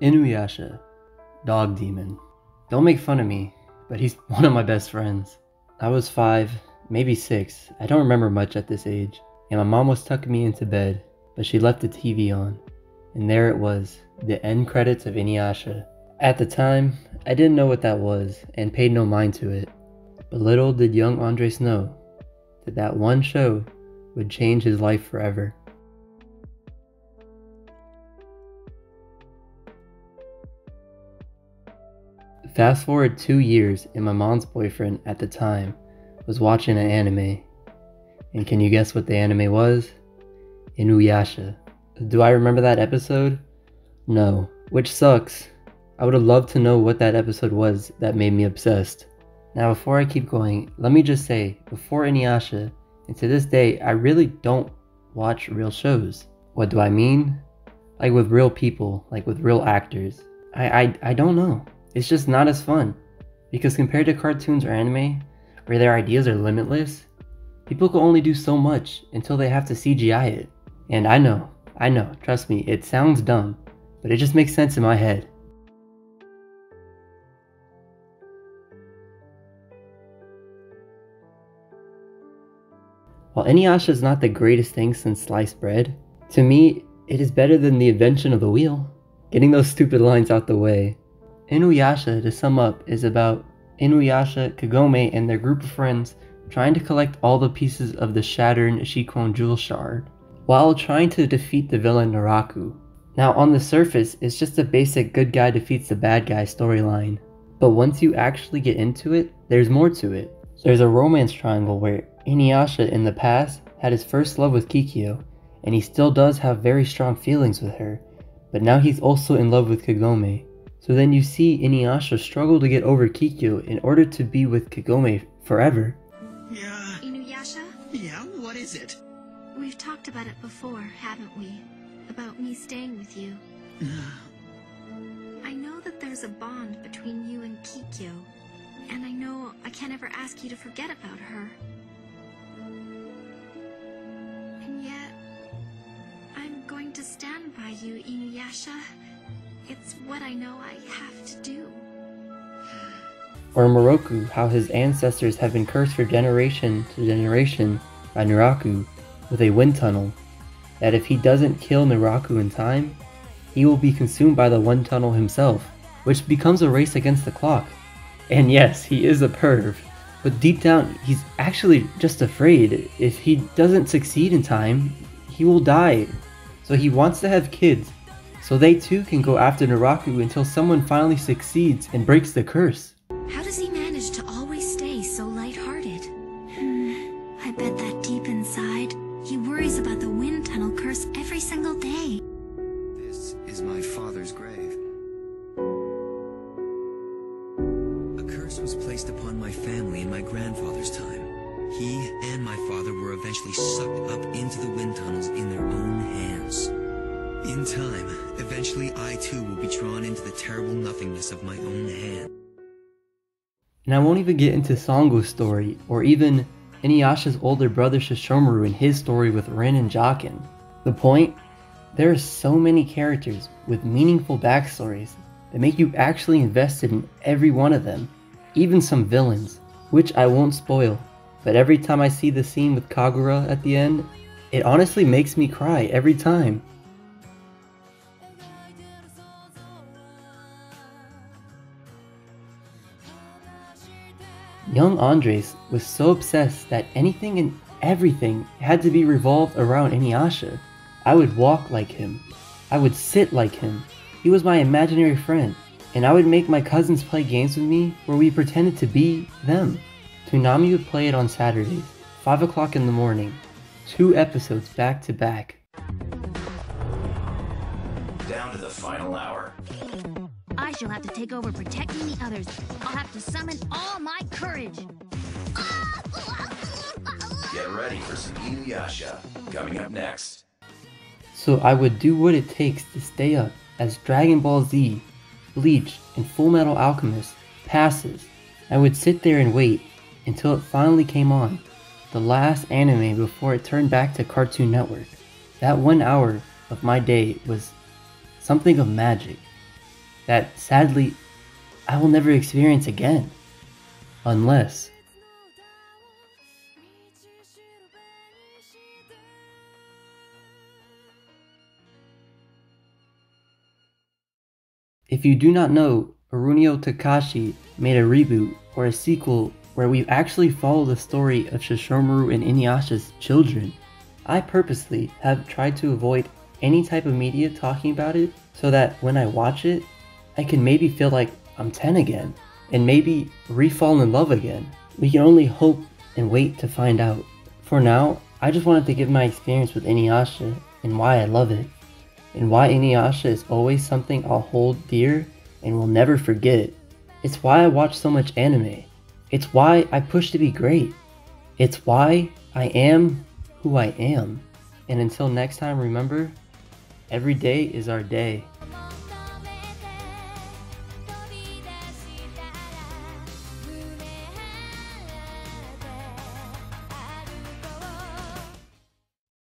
Inuyasha, dog demon. Don't make fun of me, but he's one of my best friends. I was 5, maybe 6, I don't remember much at this age, and my mom was tucking me into bed, but she left the TV on, and there it was, the end credits of Inuyasha. At the time, I didn't know what that was, and paid no mind to it, but little did young Andres know that that one show would change his life forever. Fast forward 2 years and my mom's boyfriend at the time was watching an anime. And can you guess what the anime was? Inuyasha. Do I remember that episode? No, which sucks. I would have loved to know what that episode was that made me obsessed. Now before I keep going, let me just say, before Inuyasha, and to this day, I really don't watch real shows. What do I mean? Like with real people, like with real actors. I don't know. It's just not as fun, because compared to cartoons or anime, where their ideas are limitless, people can only do so much until they have to CGI it. And I know, trust me, it sounds dumb, but it just makes sense in my head. While Inuyasha is not the greatest thing since sliced bread, to me, it is better than the invention of the wheel. Getting those stupid lines out the way. Inuyasha, to sum up, is about Inuyasha, Kagome, and their group of friends trying to collect all the pieces of the shattered Shikon jewel shard, while trying to defeat the villain Naraku. Now on the surface, it's just a basic good guy defeats the bad guy storyline, but once you actually get into it, there's more to it. There's a romance triangle where Inuyasha in the past had his first love with Kikyo, and he still does have very strong feelings with her, but now he's also in love with Kagome. So then you see Inuyasha struggle to get over Kikyo in order to be with Kagome forever. Yeah. Inuyasha? Yeah, what is it? We've talked about it before, haven't we? About me staying with you. I know that there's a bond between you and Kikyo, and I know I can't ever ask you to forget about her. And yet, I'm going to stand by you, Inuyasha. It's what I know I have to do. Or Moroku, how his ancestors have been cursed for generation to generation by Naraku with a wind tunnel, that if he doesn't kill Naraku in time, he will be consumed by the wind tunnel himself, which becomes a race against the clock. And yes, he is a perv, but deep down he's actually just afraid if he doesn't succeed in time, he will die. So he wants to have kids, so they too can go after Naraku until someone finally succeeds and breaks the curse. How does he manage to always stay so lighthearted? I bet that deep inside, he worries about the wind tunnel curse every single day. This is my father's grave. A curse was placed upon my family in my grandfather's time. He and my father were eventually sucked up into the wind tunnels in their own hands. In time, eventually I too will be drawn into the terrible nothingness of my own hand. And I won't even get into Sango's story, or even Inuyasha's older brother Shishomaru and his story with Rin and Jaken. The point? There are so many characters with meaningful backstories that make you actually invested in every one of them, even some villains, which I won't spoil, but every time I see the scene with Kagura at the end, it honestly makes me cry every time. Young Andres was so obsessed that anything and everything had to be revolved around Inuyasha. I would walk like him. I would sit like him. He was my imaginary friend, and I would make my cousins play games with me where we pretended to be them. Toonami would play it on Saturdays, 5 o'clock in the morning, 2 episodes back to back. Down to the final hour. I shall have to take over protecting the others. I'll have to summon all my courage. Get ready for some Inuyasha coming up next. So I would do what it takes to stay up as Dragon Ball Z, Bleach, and Full Metal Alchemist passes. I would sit there and wait until it finally came on, the last anime before it turned back to Cartoon Network. That 1 hour of my day was something of magic. that sadly I will never experience again. Unless if you do not know, Arunio Takashi made a reboot or a sequel where we actually follow the story of Sesshomaru and Inuyasha's children. I purposely have tried to avoid any type of media talking about it so that when I watch it, I can maybe feel like I'm 10 again and maybe re-fall in love again. We can only hope and wait to find out. For now, I just wanted to give my experience with Inuyasha and why I love it, and why Inuyasha is always something I'll hold dear and will never forget. It's why I watch so much anime. It's why I push to be great. It's why I am who I am. And until next time, remember, every day is our day.